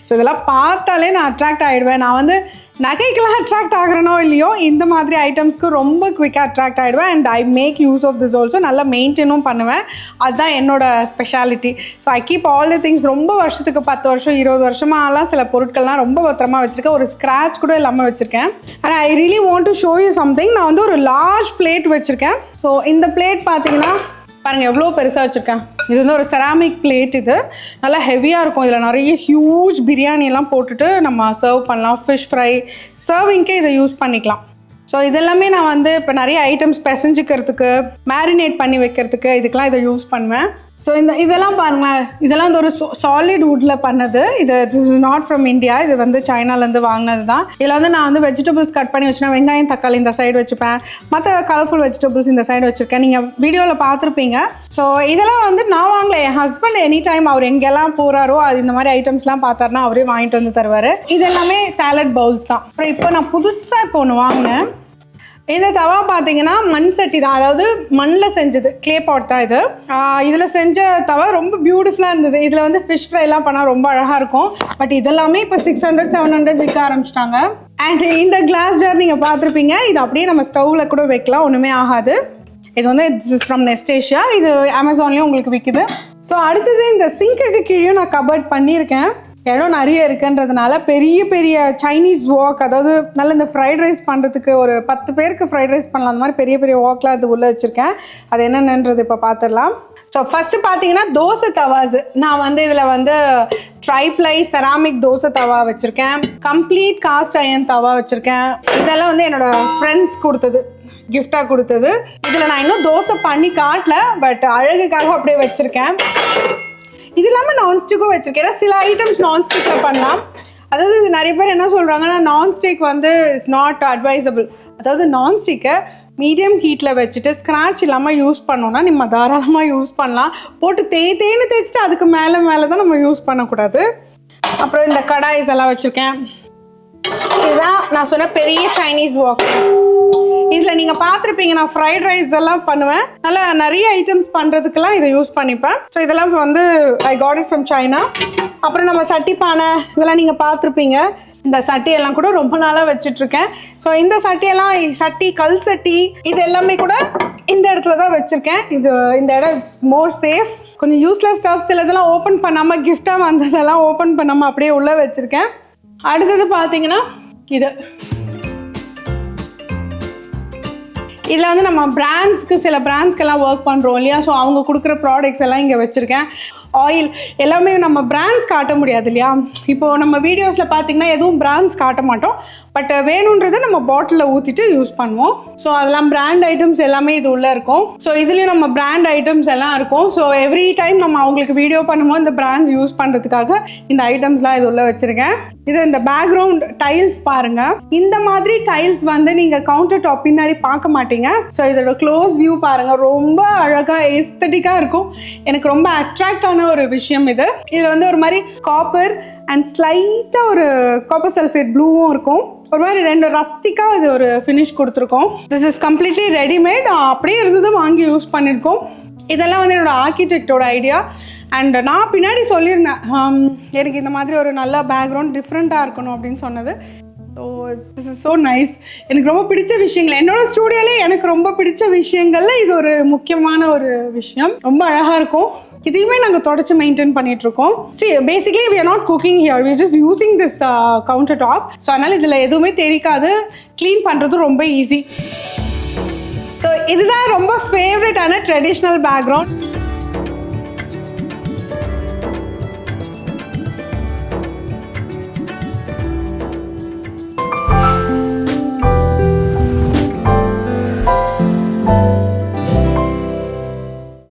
So இதெல்லாம் பார்த்தாலே நான் அட்ராக்ட் ஆகிடுவேன். நான் வந்து நகைக்கெல்லாம் அட்ராக்ட் ஆகிறனோ இல்லையோ, இந்த மாதிரி ஐட்டம்ஸ்க்கு ரொம்ப குவிக்காக அட்ராக்ட் ஆகிடுவேன். And I make use of this also. நல்லா மெயின்டைனும் பண்ணுவேன். அதுதான் என்னோட speciality. So I keep all the things. ரொம்ப வருஷத்துக்கு 10 வருஷம் 20 வருஷமாலாம் சில பொருட்கள்லாம் ரொம்ப பத்திரமா வச்சுருக்கேன். ஒரு ஸ்க்ராட்ச் கூட இல்லாமல் வச்சுருக்கேன். And I really want to show you something. நான் வந்து ஒரு லார்ஜ் பிளேட் வச்சுருக்கேன். ஸோ இந்த பிளேட் பார்த்தீங்கன்னா பாருங்கள் எவ்வளோ பெருசாக வச்சுருக்கேன். இது வந்து ஒரு செராமிக் பிளேட். இது நல்லா ஹெவியாக இருக்கும். இதில் நிறைய ஹியூஜ் பிரியாணியெல்லாம் போட்டுட்டு நம்ம சர்வ் பண்ணலாம். ஃபிஷ் ஃப்ரை சர்விங்க்கே இதை யூஸ் பண்ணிக்கலாம். ஸோ இதெல்லாமே நான் வந்து இப்போ நிறைய ஐட்டம்ஸ் பிசைஞ்சிக்கிறதுக்கு, மேரினேட் பண்ணி வைக்கிறதுக்கு, இதுக்கெலாம் இதை யூஸ் பண்ணுவேன். ஸோ இதெல்லாம் பாருங்களேன், இதெல்லாம் வந்து ஒரு சாலிட் வுட்டில் பண்ணது. This is not from India. இது வந்து சைனாலேருந்து வாங்கினது தான். இதில் வந்து நான் வந்து வெஜிடபிள்ஸ் கட் பண்ணி வச்சுனா வெங்காயம் தக்காளி இந்த சைடு வச்சுப்பேன். மற்ற கலர்ஃபுல் வெஜிடபிள்ஸ் இந்த சைடு வச்சுருக்கேன். நீங்கள் வீடியோவில் பார்த்துருப்பீங்க. ஸோ இதெல்லாம் வந்து நான் வாங்கலை. என் ஹஸ்பண்ட் எனி டைம் அவர் எங்கெல்லாம் போகிறாரோ அது இந்த மாதிரி ஐட்டம்ஸ்லாம் பார்த்தாருன்னா அவரே வாங்கிட்டு வந்து தருவார். இது எல்லாமே சாலட் பவுல்ஸ் தான். அப்புறம் இப்போ நான் புதுசாக இப்போ ஒன்று வாங்கினேன். இந்த தவா பார்த்தீங்கன்னா மண் சட்டி தான். அதாவது மண்ணில் செஞ்சது, கிளே பாட் தான் இது. இதில் செஞ்ச தவா ரொம்ப பியூட்டிஃபுல்லாக இருந்தது. இதில் வந்து ஃபிஷ் ஃப்ரைலாம் பண்ணால் ரொம்ப அழகாக இருக்கும். பட் இதெல்லாமே இப்போ 600-700 விற்க ஆரம்பிச்சிட்டாங்க. அண்ட் இந்த கிளாஸ் ஜார் நீங்கள் பார்த்துருப்பீங்க. இது அப்படியே நம்ம ஸ்டவ்வில் கூட வைக்கலாம், ஒன்றுமே ஆகாது. இது வந்து திஸ் இஸ் ஃப்ரம் நெஸ்டேஷியா. இது அமேசான்லேயும் உங்களுக்கு விற்குது. ஸோ அடுத்தது இந்த சிங்க்குக்கு கீழேயும் நான் கபர்ட் பண்ணியிருக்கேன். இடம் நிறைய இருக்குன்றதுனால பெரிய பெரிய சைனீஸ் வாக், அதாவது நல்ல இந்த ஃப்ரைட் ரைஸ் பண்ணுறதுக்கு ஒரு 10 பேருக்கு ஃப்ரைட் ரைஸ் பண்ணலாம். அந்த மாதிரி பெரிய பெரிய வாக்லாம் இது உள்ளே வச்சுருக்கேன். அது என்னென்னன்றது இப்போ பார்த்துடலாம். ஸோ ஃபஸ்ட்டு பார்த்தீங்கன்னா தோசை தவாஸ். நான் வந்து இதில் வந்து ட்ரைப்ளை செராமிக் தோசை தவா வச்சுருக்கேன். கம்ப்ளீட் காஸ்ட் அயர்ன் தவா வச்சுருக்கேன். இதெல்லாம் வந்து என்னோடய ஃப்ரெண்ட்ஸ் கொடுத்தது, கிஃப்டாக கொடுத்தது. இதில் நான் இன்னும் தோசை பண்ணி காட்டல, பட் அழகுக்காக அப்படியே வச்சுருக்கேன். இது இல்லாமல் நான்ஸ்டிக்கும் வச்சுருக்கேன். ஏன்னா சில ஐட்டம்ஸ் நான்ஸ்டிக்கில் பண்ணலாம். அதாவது இது நிறைய பேர் என்ன சொல்கிறாங்கன்னா, நான்ஸ்டிக் வந்து இஸ் நாட் அட்வைசபிள். அதாவது நான்ஸ்டிக்கை மீடியம் ஹீட்டில் வச்சுட்டு ஸ்க்ராட்ச் இல்லாமல் யூஸ் பண்ணோன்னா நம்ம தாராளமாக யூஸ் பண்ணலாம். போட்டு தேய்ன்னு தேய்ச்சிட்டு அதுக்கு மேலே தான் நம்ம யூஸ் பண்ணக்கூடாது. அப்புறம் இந்த கடாய்ஸ் எல்லாம் வச்சுருக்கேன். இதுதான் நான் சொன்ன பெரிய சைனீஸ் வாக். இதில் நீங்கள் பார்த்துருப்பீங்க, நான் ஃப்ரைட் ரைஸ் எல்லாம் பண்ணுவேன். நல்லா நிறைய ஐட்டம்ஸ் பண்ணுறதுக்கெல்லாம் இதை யூஸ் பண்ணிப்பேன். ஸோ இதெல்லாம் வந்து I got it from China. அப்புறம் நம்ம சட்டி பானை இதெல்லாம் நீங்கள் பார்த்துருப்பீங்க. இந்த சட்டியெல்லாம் கூட ரொம்ப நாளாக வச்சிட்ருக்கேன். ஸோ இந்த சட்டி கல் சட்டி இது எல்லாமே கூட இந்த இடத்துல தான் வச்சுருக்கேன். இந்த இடம் இட்ஸ் மோர் சேஃப். கொஞ்சம் யூஸ்லெஸ் ஸ்டஃப்ஸ் இதெல்லாம் ஓப்பன் பண்ணாமல், கிஃப்டாக வந்ததெல்லாம் ஓப்பன் பண்ணாமல் அப்படியே உள்ளே வச்சுருக்கேன். அடுத்தது பார்த்தீங்கன்னா இதில் வந்து நம்ம சில பிராண்ட்ஸ்க்கெல்லாம் ஒர்க் பண்ணுறோம் இல்லையா. ஸோ அவங்க கொடுக்குற ப்ராடக்ட்ஸ் எல்லாம் இங்கே வச்சுருக்கேன். ஆயில் எல்லாமே நம்ம பிராண்ட்ஸ் காட்ட முடியாது இல்லையா. இப்போது நம்ம வீடியோஸில் பார்த்திங்கன்னா எதுவும் பிராண்ட்ஸ் காட்ட மாட்டோம். பட் வேணுன்றதை நம்ம பாட்டிலில் ஊற்றிட்டு யூஸ் பண்ணுவோம். ஸோ அதெல்லாம் பிராண்ட் ஐட்டம்ஸ் எல்லாமே இது உள்ளே இருக்கும். ஸோ இதுலேயும் நம்ம பிராண்ட் ஐட்டம்ஸ் எல்லாம் இருக்கும். ஸோ எவ்ரி டைம் நம்ம அவங்களுக்கு வீடியோ பண்ணும்போது இந்த பிராண்ட்ஸ் யூஸ் பண்ணுறதுக்காக இந்த ஐட்டம்ஸ்லாம் இது உள்ளே வச்சுருக்கேன். இது இந்த பேக்ரவுண்ட் டைல்ஸ் பாருங்கள். இந்த மாதிரி டைல்ஸ் வந்து நீங்கள் கவுண்டர் டாப் பின்னாடி பார்க்க மாட்டீங்க. ஸோ இதோட க்ளோஸ் வியூ பாருங்கள். ரொம்ப அழகாக எஸ்தட்டிக்காக இருக்கும். எனக்கு ரொம்ப அட்ராக்ட் ஆன ஒரு விஷயம் இது. இதில் வந்து ஒரு மாதிரி காப்பர் அண்ட் ஸ்லைட்டாக ஒரு காப்பர் சல்ஃபேட் ப்ளூவும் இருக்கும். ஒரு மாதிரி 2 ரஸ்டிக்காக இது ஒரு ஃபினிஷ் கொடுத்துருக்கோம். This is completely readymade. அப்படியே இருந்ததும் வாங்கி யூஸ் பண்ணியிருக்கோம். இதெல்லாம் வந்து என்னோடய ஆர்கிடெக்டோட ஐடியா. அண்ட் நான் பின்னாடி சொல்லியிருந்தேன் எனக்கு இந்த மாதிரி ஒரு நல்ல பேக்ரவுண்ட் டிஃப்ரெண்ட்டாக இருக்கணும் அப்படின்னு சொன்னது. So this is so nice. எனக்கு ரொம்ப பிடிச்ச விஷயங்கள், என்னோடய ஸ்டூடியோலே எனக்கு ரொம்ப பிடிச்ச விஷயங்களில் இது ஒரு முக்கியமான ஒரு விஷயம். ரொம்ப அழகாக இருக்கும். இதையுமே நாங்கள் தொடச்சி மெயின்டைன் பண்ணிகிட்ருக்கோம். Basically we are not cooking here, we are just using this counter top. So அதனால் இதில் எதுவுமே தெரிக்காது. க்ளீன் பண்ணுறது ரொம்ப ஈஸி. ஸோ இதுதான் ரொம்ப ஃபேவரட்டான ட்ரெடிஷ்னல் பேக்ரவுண்ட்.